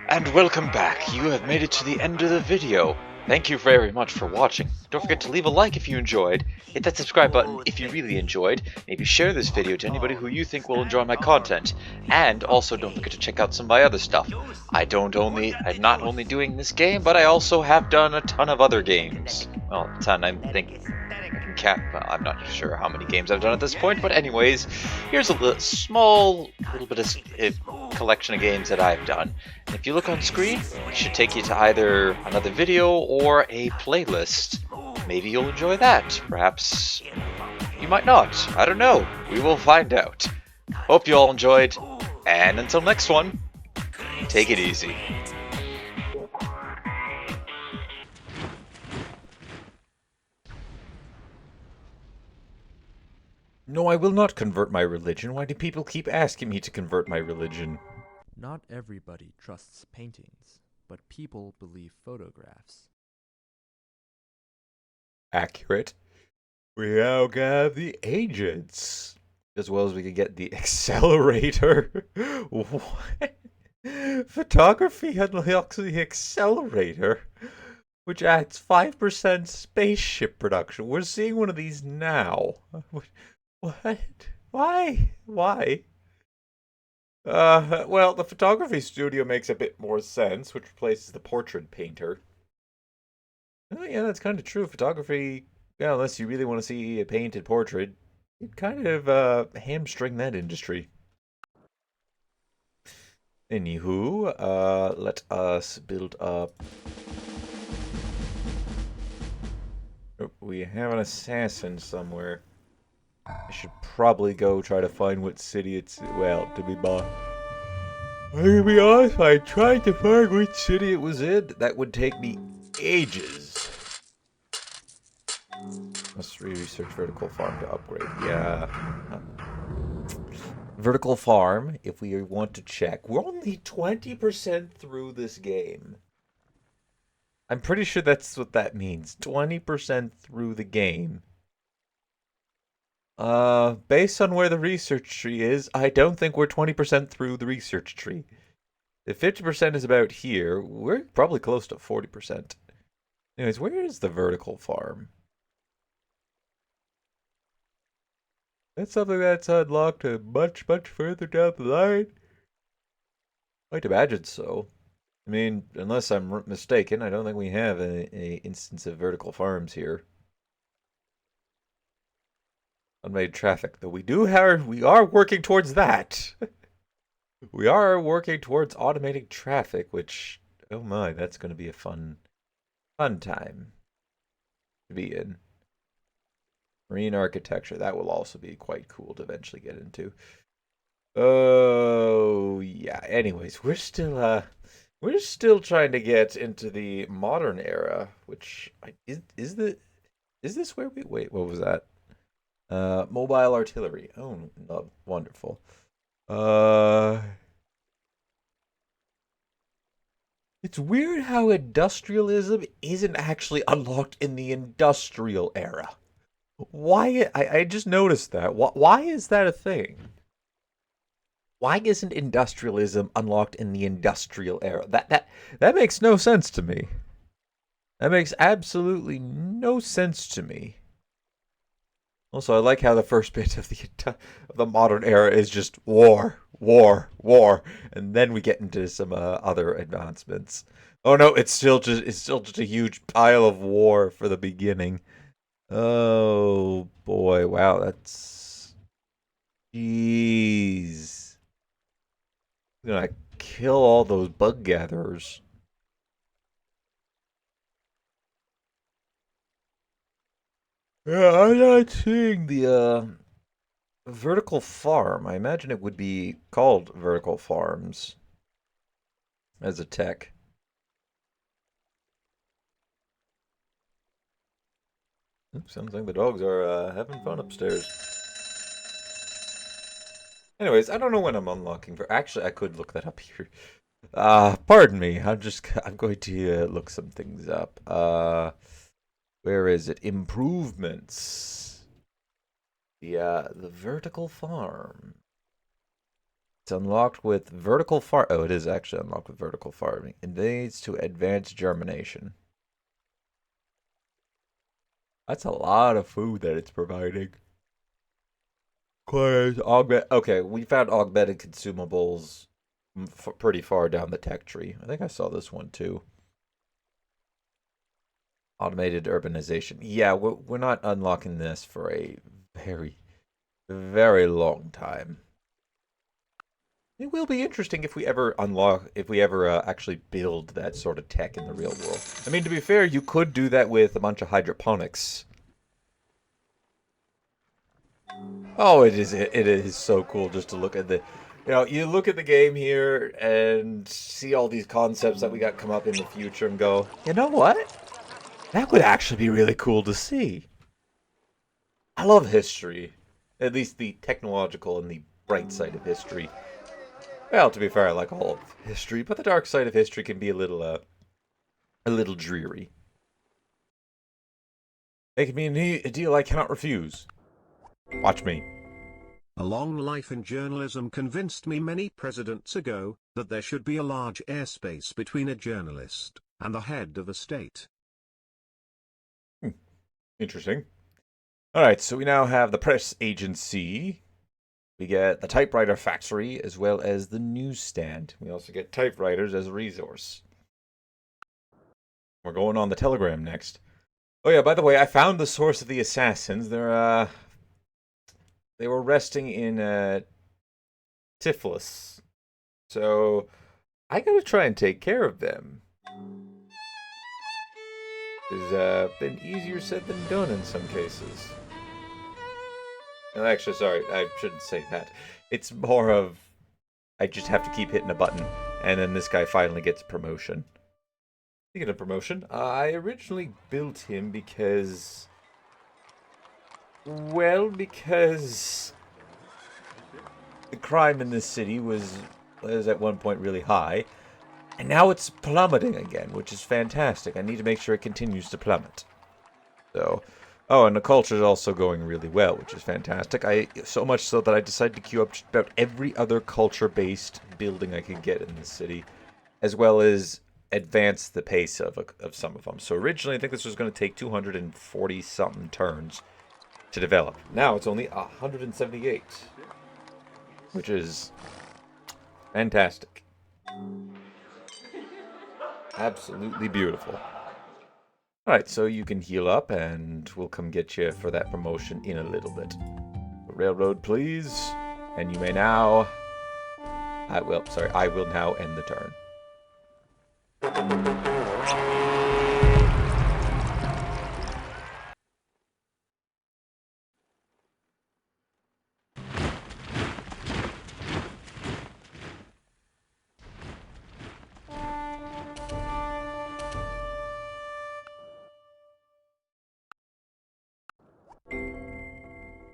And welcome back. You have made it to the end of the video. Thank you very much for watching. Don't forget to leave a like if you enjoyed, hit that subscribe button if you really enjoyed, maybe share this video to anybody who you think will enjoy my content, and also don't forget to check out some of my other stuff. I'm not only doing this game, but I also have done a ton of other games. Well, a ton, I'm not sure how many games I've done at this point, but anyways, here's a small little bit of collection of games that I've done. And if you look on screen, it should take you to either another video or a playlist. Maybe you'll enjoy that. Perhaps you might not. I don't know. We will find out. Hope you all enjoyed, and until next one, take it easy. No, I will not convert my religion. Why do people keep asking me to convert my religion? Not everybody trusts paintings, but people believe photographs. Accurate. We now got the agents. As well as we can get the accelerator. What? Photography unlocks the accelerator, which adds 5% spaceship production. We're seeing one of these now. What? Why? Why? Well, the photography studio makes a bit more sense, which replaces the portrait painter. Oh, yeah, that's kind of true. Photography, yeah, unless you really want to see a painted portrait, it kind of, hamstring that industry. Anywho, let us build up. Oh, we have an assassin somewhere. I should probably go try to find what city it's, well, to be honest, if I tried to find which city it was in, that would take me ages. Let's research vertical farm to upgrade. Yeah. Vertical farm, if we want to check. We're only 20% through this game. I'm pretty sure that's what that means. 20% through the game. Based on where the research tree is, I don't think we're 20% through the research tree. If 50% is about here, we're probably close to 40%. Anyways, where is the vertical farm? That's something that's unlocked much, much further down the line. I'd imagine so. I mean, unless I'm mistaken, I don't think we have a instance of vertical farms here. Unmade traffic, though we are working towards that. We are working towards automating traffic, which, oh my, that's going to be a fun time to be in. Marine architecture, that will also be quite cool to eventually get into. Oh, yeah. Anyways, we're still trying to get into the modern era, which is this where we wait, what was that? Mobile artillery. Oh, no, wonderful. It's weird how industrialism isn't actually unlocked in the industrial era. Why? I just noticed that. Why is that a thing? Why isn't industrialism unlocked in the industrial era? That makes no sense to me. That makes absolutely no sense to me. Also, I like how the first bit of the modern era is just war, war, war, and then we get into some other advancements. Oh no, it's still just a huge pile of war for the beginning. Oh boy, wow, that's jeez. I'm gonna kill all those bug gatherers. Yeah, I'm not seeing the vertical farm. I imagine it would be called vertical farms as a tech. Oops, sounds like the dogs are having fun upstairs. Anyways, I don't know when I'm unlocking for. Actually, I could look that up here. Pardon me. I'm going to look some things up. Where is it? Improvements. The vertical farm. It's unlocked with vertical far. Oh, it is actually unlocked with vertical farming. It leads to advanced germination. That's a lot of food that it's providing. Okay, we found augmented consumables pretty far down the tech tree. I think I saw this one too. Automated urbanization. Yeah, we're not unlocking this for a very, very long time. It will be interesting if we ever actually build that sort of tech in the real world. I mean, to be fair, you could do that with a bunch of hydroponics. Oh, it is so cool just to look at you look at the game here and see all these concepts that we got come up in the future and go, you know what? That would actually be really cool to see. I love history. At least the technological and the bright side of history. Well, to be fair, I like all of history, but the dark side of history can be a little dreary. Make me a deal I cannot refuse. Watch me. A long life in journalism convinced me many presidents ago that there should be a large airspace between a journalist and the head of a state. Interesting. Alright, so we now have the press agency. We get the typewriter factory as well as the newsstand. We also get typewriters as a resource. We're going on the telegram next. Oh yeah, by the way, I found the source of the assassins. They were resting in Tiflis. So I gotta try and take care of them. It's been easier said than done in some cases. Actually, sorry, I shouldn't say that. It's more of I just have to keep hitting a button, and then this guy finally gets a promotion. Speaking of promotion, I originally built him because the crime in this city was at one point really high, and now it's plummeting again, which is fantastic. I need to make sure it continues to plummet. So, oh, and the culture is also going really well, which is fantastic. So much so that I decided to queue up just about every other culture-based building I could get in the city, as well as advance the pace of some of them. So originally, I think this was going to take 240-something turns to develop. Now it's only 178, which is fantastic. Absolutely beautiful. Alright, so you can heal up, and we'll come get you for that promotion in a little bit. Railroad, please. And you may now... I will now end the turn.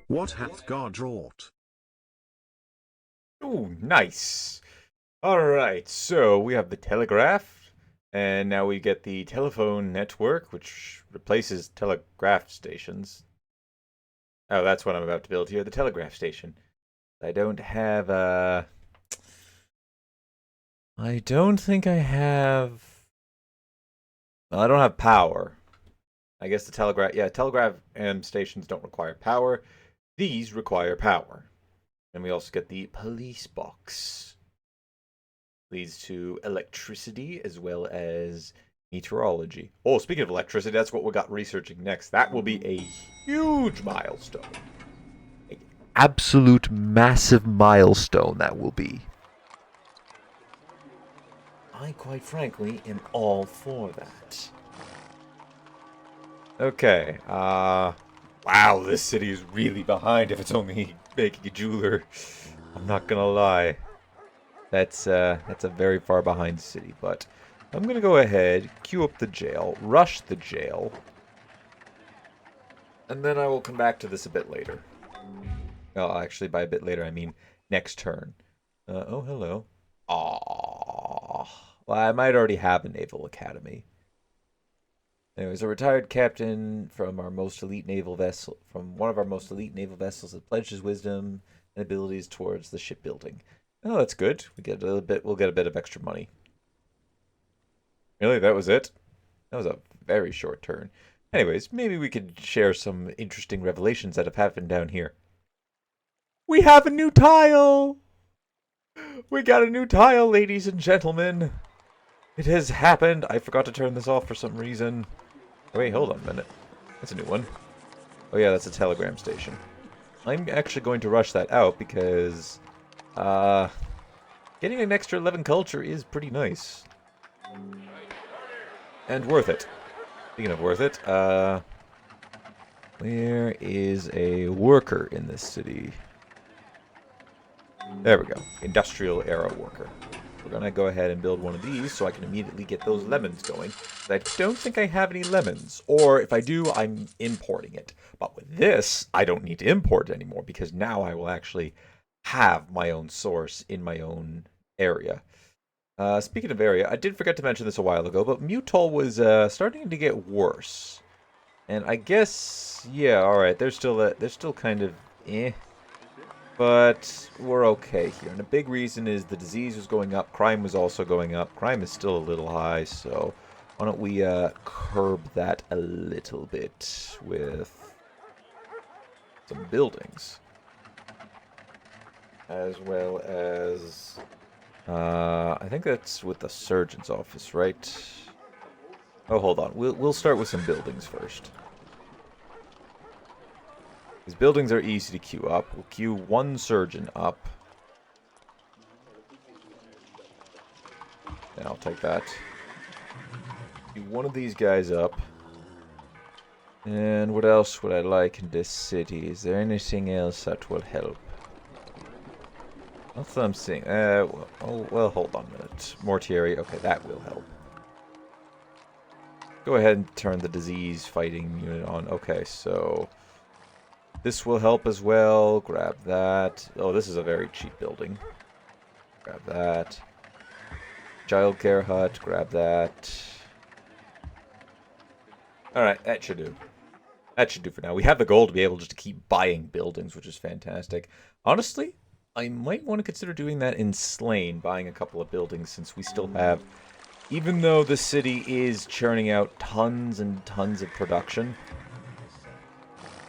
What hath God wrought? Ooh, nice. Alright, so we have the telegraph, and now we get the telephone network, which replaces telegraph stations. Oh, that's what I'm about to build here, the telegraph station. I don't have, I don't think I have... Well, I don't have power. I guess the telegraph stations don't require power. These require power. And we also get the police box. Leads to electricity as well as meteorology. Oh, speaking of electricity, that's what we got researching next. That will be a huge milestone. An absolute massive milestone that will be. I, quite frankly, am all for that. Okay, wow, this city is really behind if it's only making a jeweler. I'm not gonna lie. That's a very far behind city, but I'm gonna go ahead, queue up the jail, rush the jail, and then I will come back to this a bit later. Oh, actually, by a bit later, I mean next turn. Oh, hello. Aww. Well, I might already have a naval academy. Anyways, a retired captain from one of our most elite naval vessels, that pledged his wisdom and abilities towards the shipbuilding. Oh, that's good. We get a little bit. We'll get a bit of extra money. Really, that was it? That was a very short turn. Anyways, maybe we could share some interesting revelations that have happened down here. We have a new tile! We got a new tile, ladies and gentlemen. It has happened. I forgot to turn this off for some reason. Oh, wait, hold on a minute. That's a new one. Oh yeah, that's a telegram station. I'm actually going to rush that out because getting an extra 11 culture is pretty nice. And worth it. Speaking of worth it, where is a worker in this city? There we go. Industrial era worker. We're going to go ahead and build one of these so I can immediately get those lemons going. But I don't think I have any lemons. Or if I do, I'm importing it. But with this, I don't need to import it anymore because now I will actually have my own source in my own area. Speaking of area, I did forget to mention this a while ago, but Mutol was starting to get worse. And I guess, yeah, alright, they're still kind of eh. But we're okay here. And a big reason is the disease was going up. Crime was also going up. Crime is still a little high, so why don't we curb that a little bit with some buildings. As well as... I think that's with the surgeon's office, right? Oh, hold on. We'll start with some buildings first. These buildings are easy to queue up. We'll queue one surgeon up. And I'll take that. Queue one of these guys up. And what else would I like in this city? Is there anything else that will help? That's what I'm seeing. Well, hold on a minute. Mortuary. Okay, that will help. Go ahead and turn the disease fighting unit on. Okay, so... this will help as well. Grab that. Oh, this is a very cheap building. Grab that. Childcare hut. Grab that. Alright, that should do. That should do for now. We have the goal to be able just to keep buying buildings, which is fantastic. Honestly, I might want to consider doing that in Slain, buying a couple of buildings since we still have... even though the city is churning out tons and tons of production...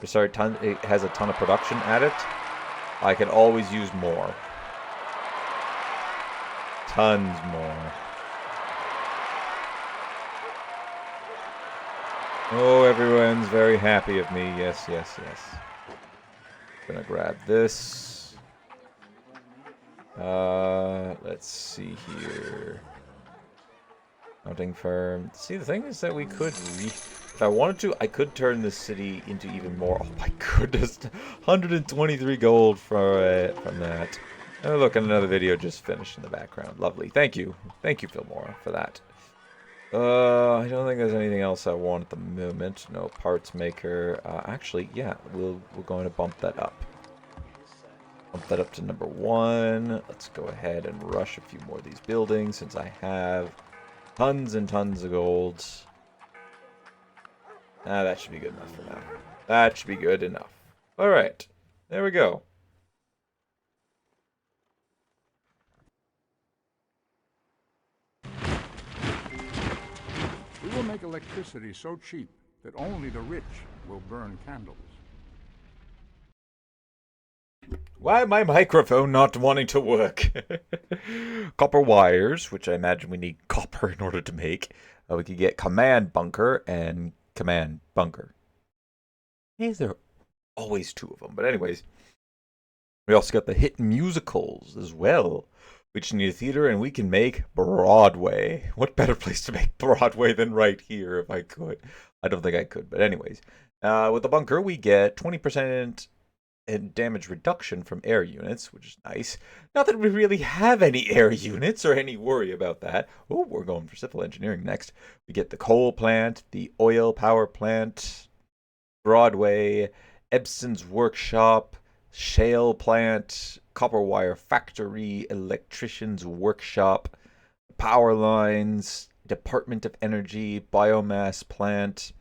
sorry, it has a ton of production at it. I could always use more. Tons more. Oh, everyone's very happy of me. Yes, yes, yes. Gonna grab this. Let's see here. Hunting firm. See, the thing is that we could if I wanted to, I could turn this city into even more. Oh my goodness, 123 gold from that. Oh, look, another video just finished in the background. Lovely. Thank you, Fillmore, for that. I don't think there's anything else I want at the moment. No parts maker. Actually, yeah, we're going to bump that up. Bump that up to number 1. Let's go ahead and rush a few more of these buildings since I have tons and tons of gold. That should be good enough for now. That should be good enough. Alright. There we go. We will make electricity so cheap that only the rich will burn candles. Why my microphone not wanting to work? Copper wires, which I imagine we need copper in order to make. We could get command bunker and command bunker. Is there always 2 of them? But anyways, we also got the hit musicals as well. We just need a theater and we can make Broadway. What better place to make Broadway than right here if I could? I don't think I could, but anyways. With the bunker, we get 20% and damage reduction from air units, which is nice. Not that we really have any air units or any worry about that. Oh, we're going for civil engineering next. We get the coal plant, the oil power plant, Broadway, Ebson's workshop, shale plant, copper wire factory, electrician's workshop, power lines, Department of Energy, biomass plant.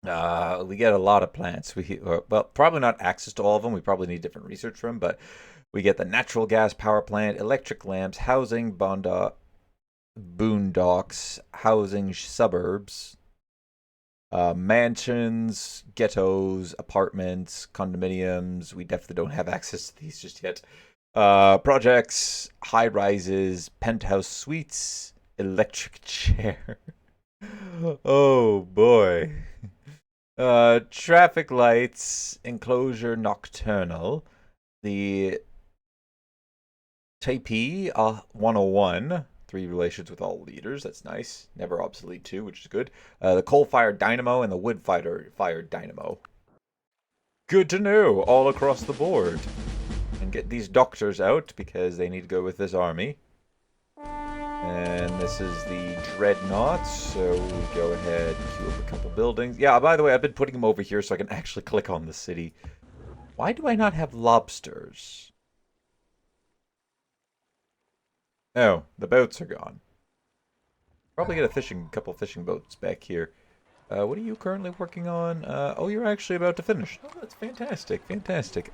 We get a lot of plants. Well, probably not access to all of them. We probably need different research from them, but We get the natural gas power plant, electric lamps, housing, boondocks, housing suburbs, mansions, ghettos, apartments, condominiums. We definitely don't have access to these just yet. Projects, high rises, penthouse suites, electric chair. Oh boy. Traffic lights, enclosure nocturnal, the TP 101, 3 relations with all leaders, that's nice. Never obsolete 2, which is good. The coal-fired dynamo and the wood-fired dynamo. Good to know, all across the board. And get these doctors out, because they need to go with this army. And this is the dreadnought, so we go ahead and queue up a couple buildings. Yeah, by the way, I've been putting them over here so I can actually click on the city. Why do I not have lobsters? Oh, the boats are gone. Probably get a couple fishing boats back here. What are you currently working on? Oh, you're actually about to finish. Oh, that's fantastic, fantastic.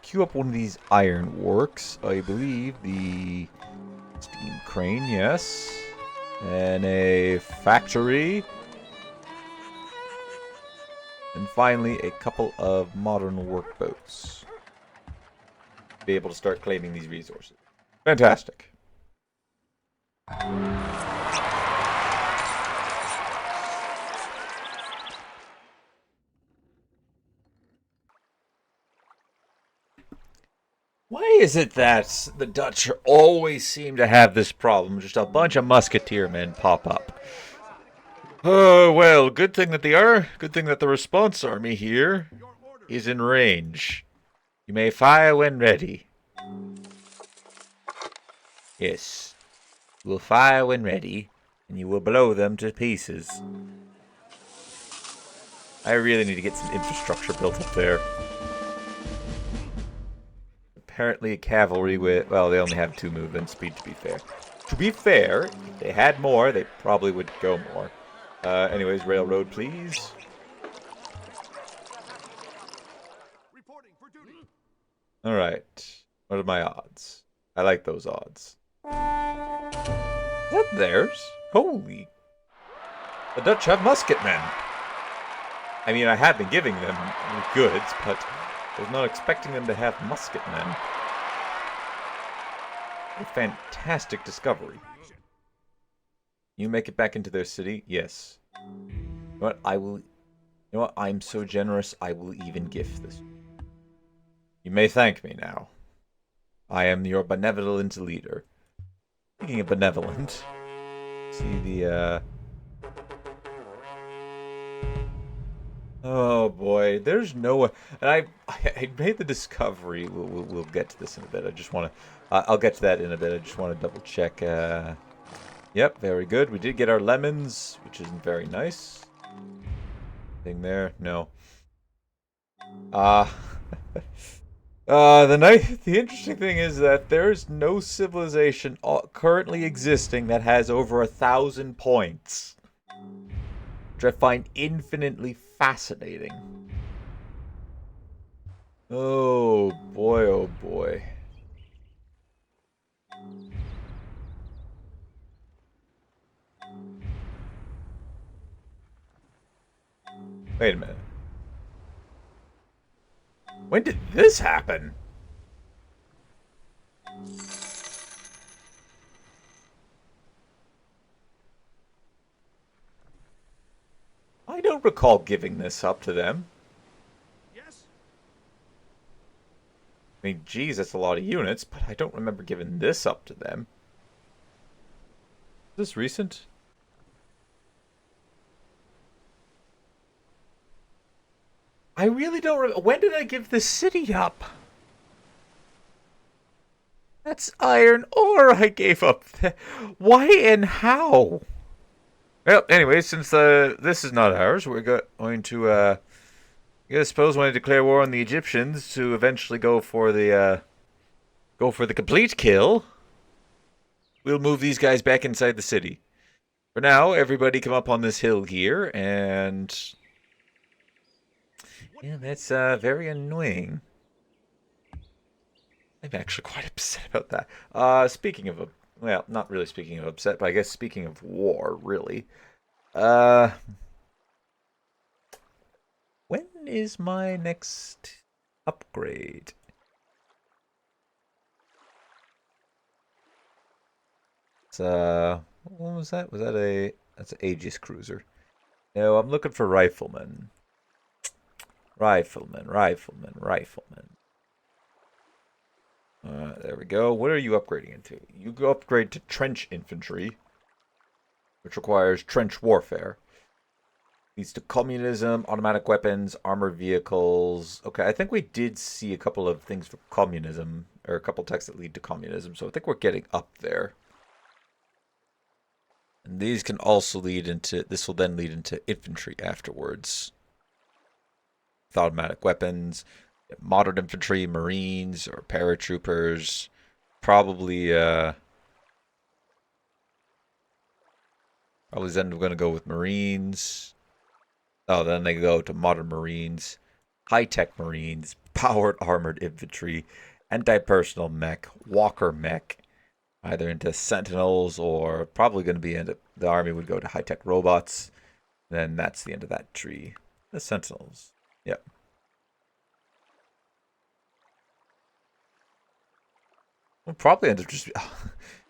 Queue up one of these ironworks. I believe the steam crane, yes. And a factory. And finally, a couple of modern workboats. Be able to start claiming these resources. Fantastic. Why is it that the Dutch always seem to have this problem? Just a bunch of musketeer men pop up. Oh, well, good thing that the response army here is in range. You may fire when ready. Yes. You will fire when ready, and you will blow them to pieces. I really need to get some infrastructure built up there. Apparently cavalry with... Well, they only have 2 movement speed, to be fair. To be fair, if they had more, they probably would go more. Anyways, railroad, please. Alright. What are my odds? I like those odds. Is that theirs? Holy. The Dutch have musketmen. I mean, I have been giving them goods, but I was not expecting them to have musketmen. A fantastic discovery. You make it back into their city? Yes. You know what? You know what? I'm so generous, I will even gift this. You may thank me now. I am your benevolent leader. Speaking of benevolent, see the, oh boy, there's no way. And I made the discovery. We'll get to this in a bit. I just want to. I'll get to that in a bit. I just want to double check. Yep, very good. We did get our lemons, which isn't very nice. Thing there, no. The interesting thing is that there's no civilization currently existing that has over 1,000 points. Which I find infinitely fascinating. Oh boy, oh boy. Wait a minute. When did this happen? I don't recall giving this up to them. Yes? I mean, geez, that's a lot of units, but I don't remember giving this up to them. Is this recent? I really don't remember. When did I give the city up? That's iron ore I gave up. Why and how? Well, anyway, since this is not ours, we're going to, I suppose, want to declare war on the Egyptians to eventually go for the complete kill. We'll move these guys back inside the city. For now, everybody come up on this hill here, and yeah, that's very annoying. I'm actually quite upset about that. Speaking of, well, not really speaking of upset, but I guess speaking of war, really. Uh, when is my next upgrade? It's, what was that? Was that a, that's an Aegis cruiser. No, I'm looking for riflemen. Riflemen. There we go. What are you upgrading into? You go upgrade to trench infantry, which requires trench warfare. Leads to communism, automatic weapons, armored vehicles. Okay, I think we did see a couple of things for communism, or a couple texts that lead to communism, so I think we're getting up there. And these can also lead into, this will then lead into infantry afterwards. With automatic weapons, modern infantry, marines, or paratroopers. Probably, probably then we're going to go with marines. Oh, then they go to modern marines, high-tech marines, powered armored infantry, anti-personnel mech, walker mech, either into sentinels or probably going to be into, the army would go to high-tech robots. Then that's the end of that tree. The sentinels. Yep. We'll probably end up just...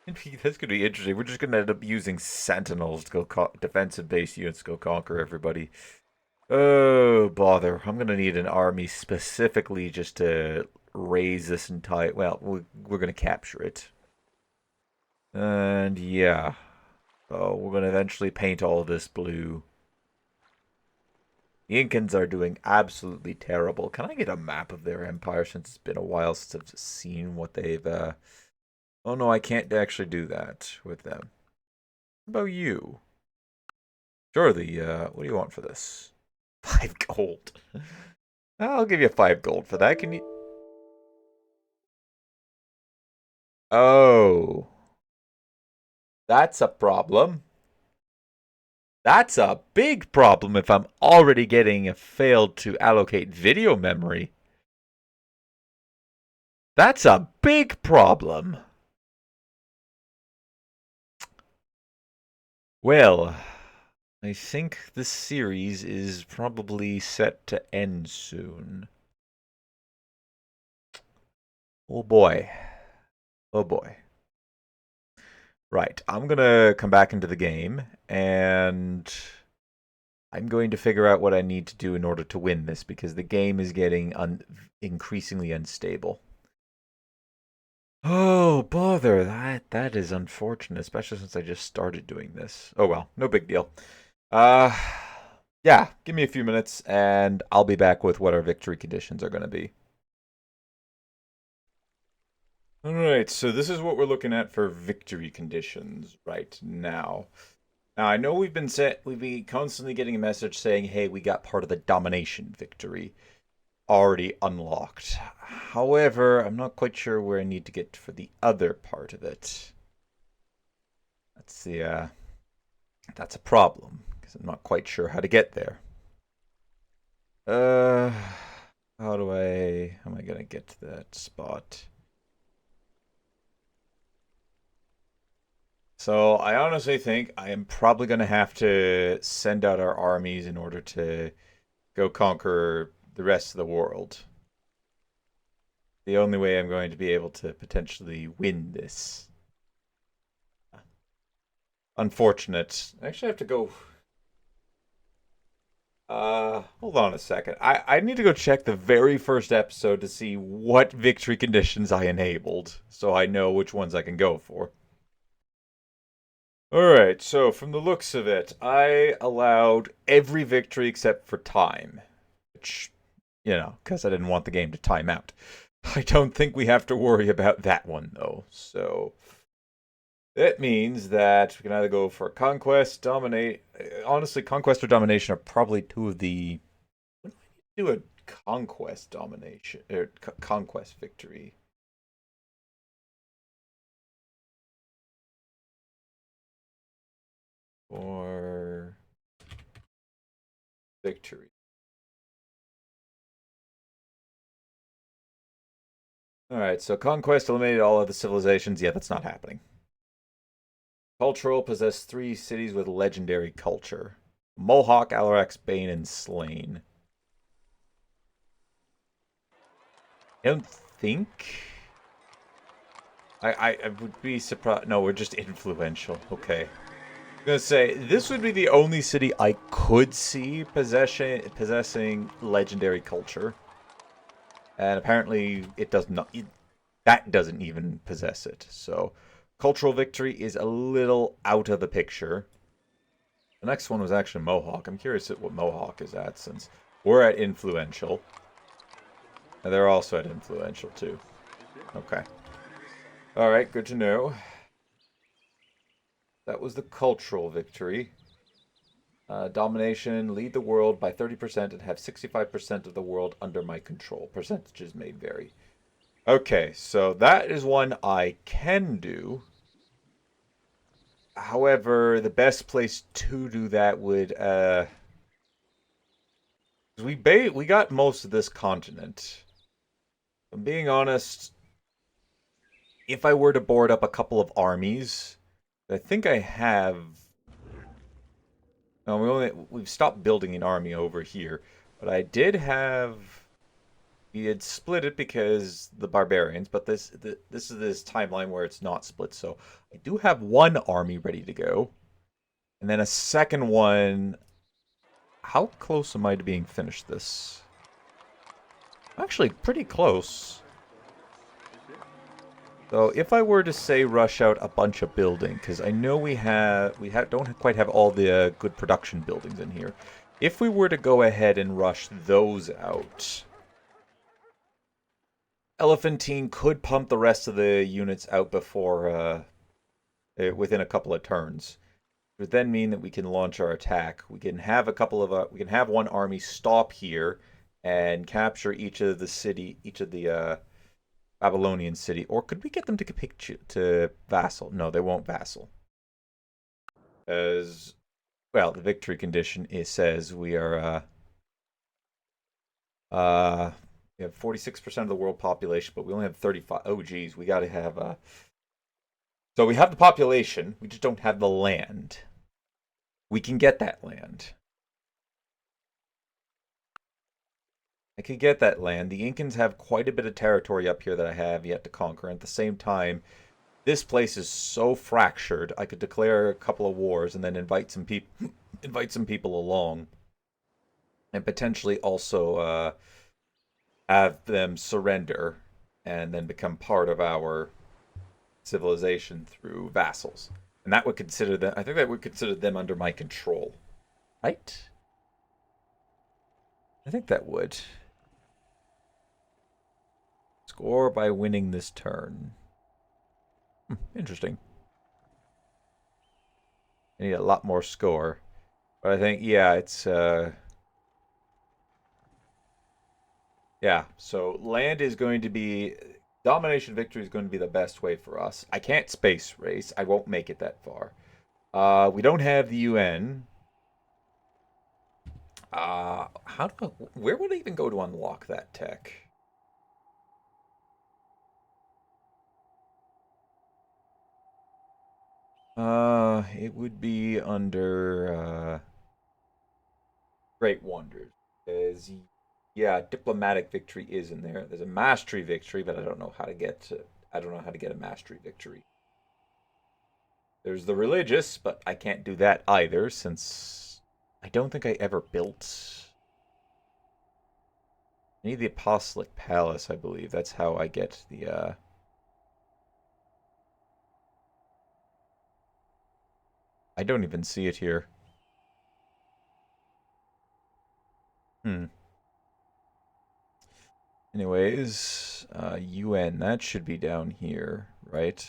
That's going to be interesting. We're just going to end up using sentinels to go defensive base units to go conquer everybody. Oh, bother. I'm going to need an army specifically just to raise this entire... Well, we're going to capture it. And yeah. Oh, we're going to eventually paint all of this blue. The Incans are doing absolutely terrible. Can I get a map of their empire since it's been a while since I've seen what they've... Oh no, I can't actually do that with them. What about you? Surely, what do you want for this? 5 gold. I'll give you 5 gold for that. Can you... Oh. That's a problem. That's a big problem if I'm already getting a failed to allocate video memory. That's a big problem. Well, I think this series is probably set to end soon. Oh boy. Oh boy. Right, I'm gonna come back into the game, and I'm going to figure out what I need to do in order to win this, because the game is getting increasingly unstable. Oh, bother. That is unfortunate, especially since I just started doing this. Oh well, no big deal. Uh, yeah, give me a few minutes, and I'll be back with what our victory conditions are going to be. Alright, so this is what we're looking at for victory conditions right now. Now, I know we've been constantly getting a message saying, hey, we got part of the Domination Victory already unlocked. However, I'm not quite sure where I need to get for the other part of it. That's that's a problem, because I'm not quite sure how to get there. How am I gonna get to that spot? So I honestly think I am probably going to have to send out our armies in order to go conquer the rest of the world. The only way I'm going to be able to potentially win this. Unfortunate. I actually have to go... hold on a second. I need to go check the very first episode to see what victory conditions I enabled, so I know which ones I can go for. Alright, so from the looks of it, I allowed every victory except for time. Which, you know, because I didn't want the game to time out. I don't think we have to worry about that one, though. So, that means that we can either go for conquest, dominate. Honestly, conquest or domination are probably two of the... What do I do a conquest domination, or conquest victory? Or victory. Alright, so conquest eliminated all other civilizations. Yeah, that's not happening. Cultural possess 3 cities with legendary culture. Mohawk, Alarax, Bane, and Slain. I don't think... I would be surprised... No, we're just influential. Okay. I'm gonna say, this would be the only city I could see possessing legendary culture. And apparently it does not... that doesn't even possess it. So, cultural victory is a little out of the picture. The next one was actually Mohawk. I'm curious at what Mohawk is at, since we're at influential. And they're also at influential, too. Okay. Alright, good to know. That was the cultural victory. Domination, lead the world by 30% and have 65% of the world under my control. Percentages may vary. Okay, so that is one I can do. However, the best place to do that would, we got most of this continent. If I'm being honest, if I were to board up a couple of armies, I think I have. No, we've stopped building an army over here, but I did have. We had split it because the barbarians, but this is this timeline where it's not split. So I do have one army ready to go, and then a second one. How close am I to being finished this? Actually, pretty close. So if I were to say rush out a bunch of building, because I know we don't quite have all the good production buildings in here. If we were to go ahead and rush those out, Elephantine could pump the rest of the units out before within a couple of turns. It would then mean that we can launch our attack. We can have we can have one army stop here and capture each of the Babylonian city. Or could we get them to vassal? No, they won't vassal. As well, the victory condition says we are we have 46% of the world population, but we only have 35. Oh geez, we gotta have so we have the population, we just don't have the land. We can get that land. I could get that land. The Incans have quite a bit of territory up here that I have yet to conquer. At the same time, this place is so fractured, I could declare a couple of wars and then invite some people along. And potentially also have them surrender and then become part of our civilization through vassals. And that would consider them, I think that would consider them under my control. Right? I think that would. Score by winning this turn. Interesting. I need a lot more score. But I think, yeah, it's, yeah, so land is going to be... Domination Victory is going to be the best way for us. I can't space race. I won't make it that far. We don't have the UN. Where would I even go to unlock that tech? It would be under Great Wonders. Because, yeah, diplomatic victory is in there. There's a mastery victory, but I don't know how to get a mastery victory. There's the religious, but I can't do that either since I don't think I ever built. I need the apostolic palace, I believe. That's how I get the I don't even see it here. Anyways, UN, that should be down here, right?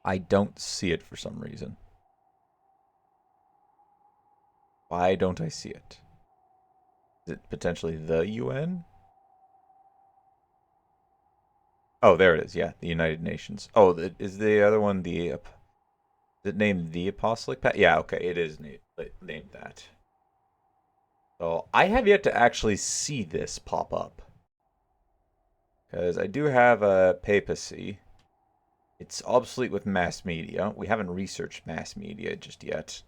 I don't see it for some reason. Why don't I see it? Is it potentially the UN? Oh, there it is. Yeah, the United Nations. Oh, is the other one the... Is it named the Apostolic Pact? Yeah, okay, it is named that. So I have yet to actually see this pop up. Because I do have a papacy. It's obsolete with mass media. We haven't researched mass media just yet.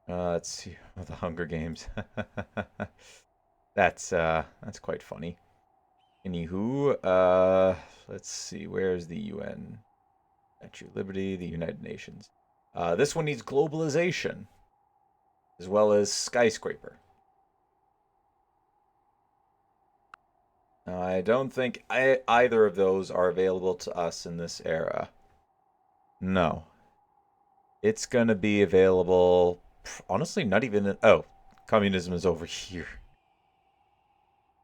Let's see. Oh, the Hunger Games. That's quite funny. Anywho, let's see. Where's the UN? Statue of Liberty, the United Nations. This one needs globalization, as well as skyscraper. I don't think either of those are available to us in this era. No. It's gonna be available, honestly, not even in, oh, communism is over here.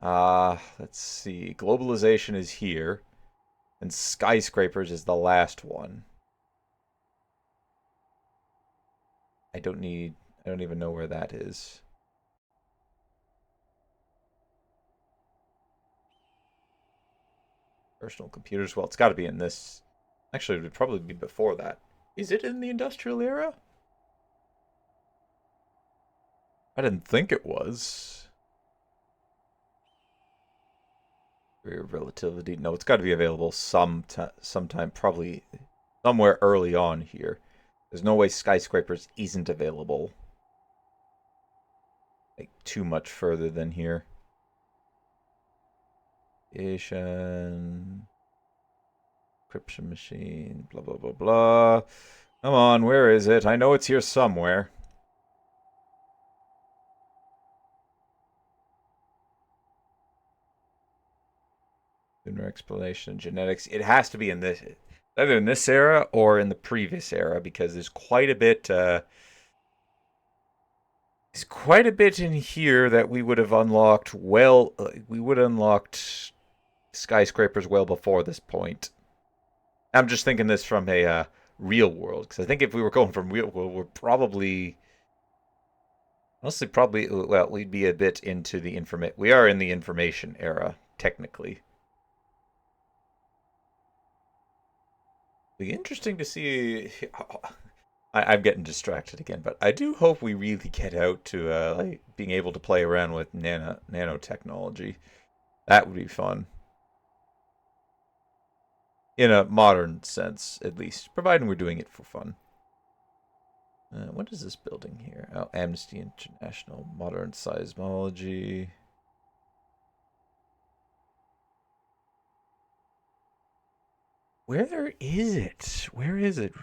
Let's see. Globalization is here, and skyscrapers is the last one. I don't even know where that is. Personal computers, well, it's got to be in this. Actually, it would probably be before that. Is it in the industrial era? I didn't think it was. Relativity. No, it's got to be available sometime, probably somewhere early on here. There's no way skyscrapers isn't available. Like, too much further than here. Encryption machine, blah, blah, blah, blah. Come on, where is it? I know it's here somewhere. Lunar explanation, genetics. It has to be in this, either in this era or in the previous era, because there's quite a bit, in here that we would have unlocked we would have unlocked skyscrapers well before this point. I'm just thinking this from a real world, because I think if we were going from real world, we're probably, honestly, well, we'd be a bit into the we are in the information era, technically. Be interesting to see. I'm getting distracted again, but I do hope we really get out to like being able to play around with nanotechnology. That would be fun. In a modern sense, at least, providing we're doing it for fun. What is this building here? Oh, Amnesty International, Modern Seismology. Where is it? Where is it?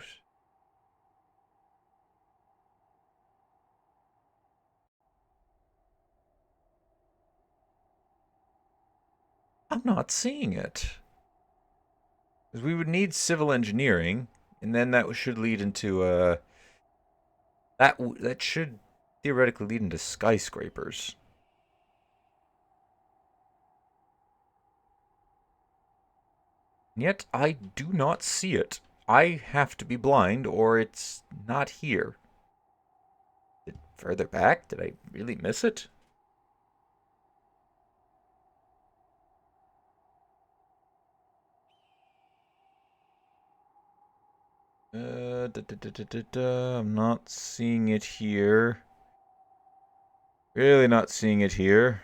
I'm not seeing it. Because we would need civil engineering, and then that should lead into that should theoretically lead into skyscrapers. And yet I do not see it. I have to be blind, or it's not here. Is it further back? Did I really miss it? I'm not seeing it here. Really not seeing it here.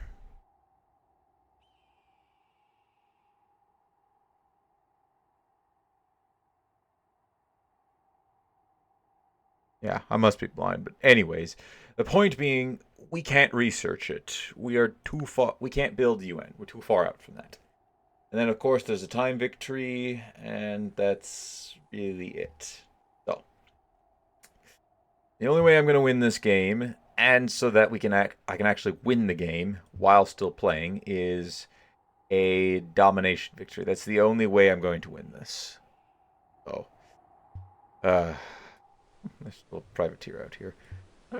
Yeah, I must be blind, but anyways, the point being, we can't research it. We are too far. We can't build the UN. We're too far out from that. And then, of course, there's a time victory, and that's really it. So, the only way I'm going to win this game, and so that I can actually win the game while still playing, is a domination victory. That's the only way I'm going to win this. So, there's a little privateer out here.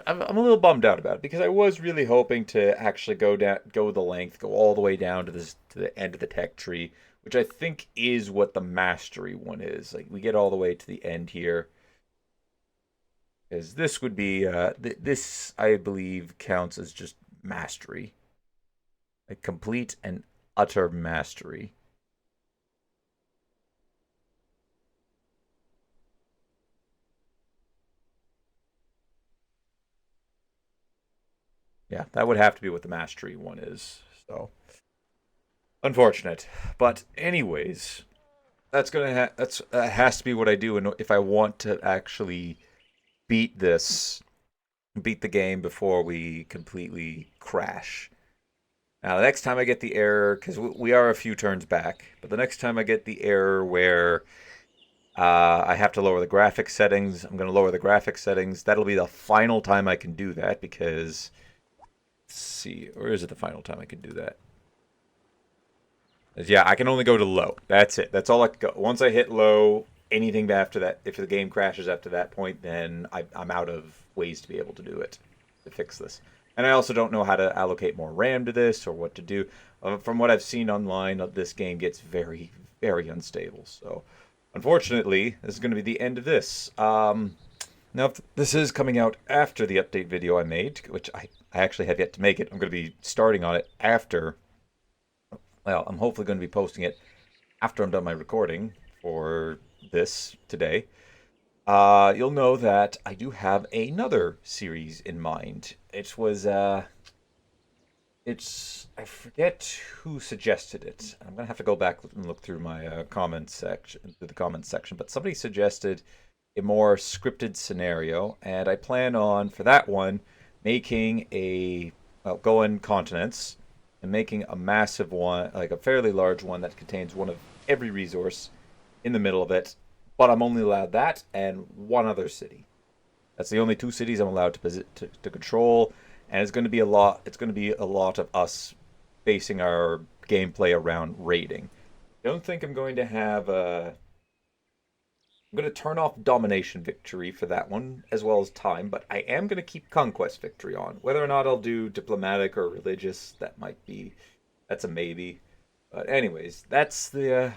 I'm a little bummed out about it, because I was really hoping to actually go the length, go all the way down to the end of the tech tree, which I think is what the mastery one is. Like, we get all the way to the end here, because this would be this, I believe, counts as just mastery, like complete and utter mastery. Yeah, that would have to be what the mastery one is. So unfortunate. But anyways, that's has to be what I do, and if I want to actually beat the game before we completely crash. Now, the next time I get the error, because we are a few turns back, but the next time I get the error where I have to lower the graphics settings, I'm going to lower the graphics settings. That'll be the final time I can do that, because, let's see, or is it the final time I can do that? Yeah, I can only go to low. That's it. That's all I can go. Once I hit low, anything after that, if the game crashes after that point, then I'm out of ways to be able to do it, to fix this. And I also don't know how to allocate more RAM to this or what to do. From what I've seen online, this game gets very, very unstable. So, unfortunately, this is going to be the end of this. Now, if this is coming out after the update video I made, which I actually have yet to make it. I'm going to be starting on it after. Well, I'm hopefully going to be posting it after I'm done my recording for this today. You'll know that I do have another series in mind. It was, I forget who suggested it. I'm gonna have to go back and look through my comments section, but somebody suggested a more scripted scenario, and I plan on, for that one, making going continents, and making a massive one, like a fairly large one that contains one of every resource in the middle of it, but I'm only allowed that and one other city. That's the only 2 cities I'm allowed to control, and it's going to be a lot. It's going to be a lot of us basing our gameplay around raiding. I don't think I'm going to have a. I'm going to turn off Domination Victory for that one, as well as time, but I am going to keep Conquest Victory on. Whether or not I'll do Diplomatic or Religious, that's a maybe. But anyways, that's the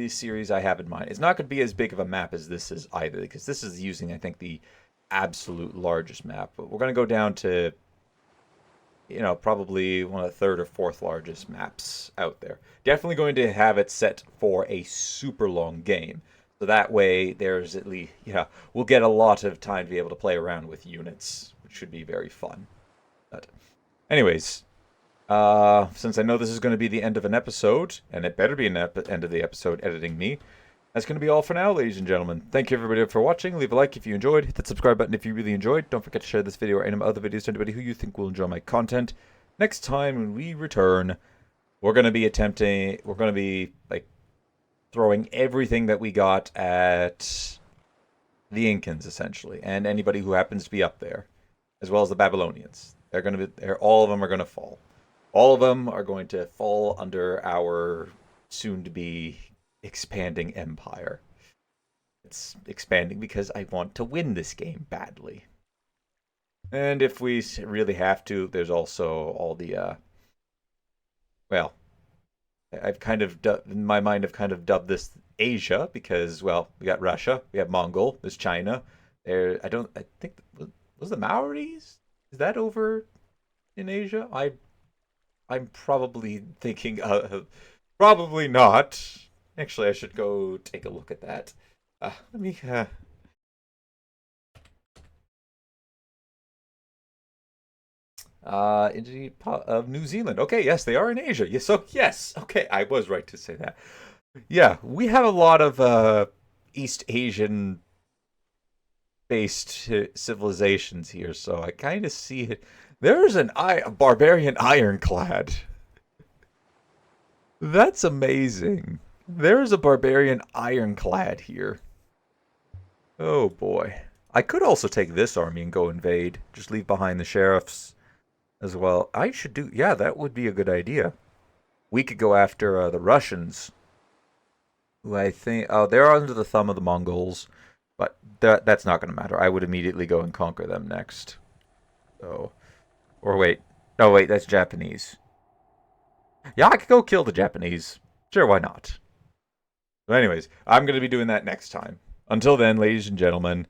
series I have in mind. It's not going to be as big of a map as this is either, because this is using, I think, the absolute largest map. But we're going to go down to, probably one of the 3rd or 4th largest maps out there. Definitely going to have it set for a super long game. So that way, there's at least, we'll get a lot of time to be able to play around with units, which should be very fun. But anyways, since I know this is going to be the end of an episode, and it better be an end of the episode editing me, that's going to be all for now, ladies and gentlemen. Thank you everybody for watching. Leave a like if you enjoyed. Hit that subscribe button if you really enjoyed. Don't forget to share this video or any of my other videos to anybody who you think will enjoy my content. Next time when we return, we're going to be throwing everything that we got at the Incans, essentially, and anybody who happens to be up there, as well as the Babylonians. All of them are going to fall. All of them are going to fall under our soon-to-be expanding empire. It's expanding because I want to win this game badly. And if we really have to, there's also all the, I've kind of, in my mind, I've kind of dubbed this Asia because, we got Russia, we have Mongol, there's China. I think, was the Maoris? Is that over in Asia? I'm probably thinking, probably not. Actually, I should go take a look at that. Let me, of New Zealand. Okay, yes, they are in Asia. Yes, yes. Okay, I was right to say that. Yeah, we have a lot of East Asian based civilizations here, so I kind of see it. There's a barbarian ironclad. That's amazing. There's a barbarian ironclad here. Oh boy. I could also take this army and go invade. Just leave behind the sheriffs as well. Yeah, that would be a good idea. We could go after the Russians, who I think, they're under the thumb of the Mongols, but that's not going to matter. I would immediately go and conquer them next. So, or wait, no, wait, that's Japanese. Yeah, I could go kill the Japanese. Sure, why not? But anyways, I'm going to be doing that next time. Until then, ladies and gentlemen,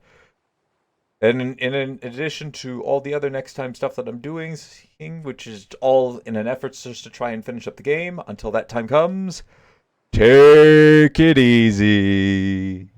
and in addition to all the other next time stuff that I'm doing, which is all in an effort just to try and finish up the game, until that time comes, take it easy.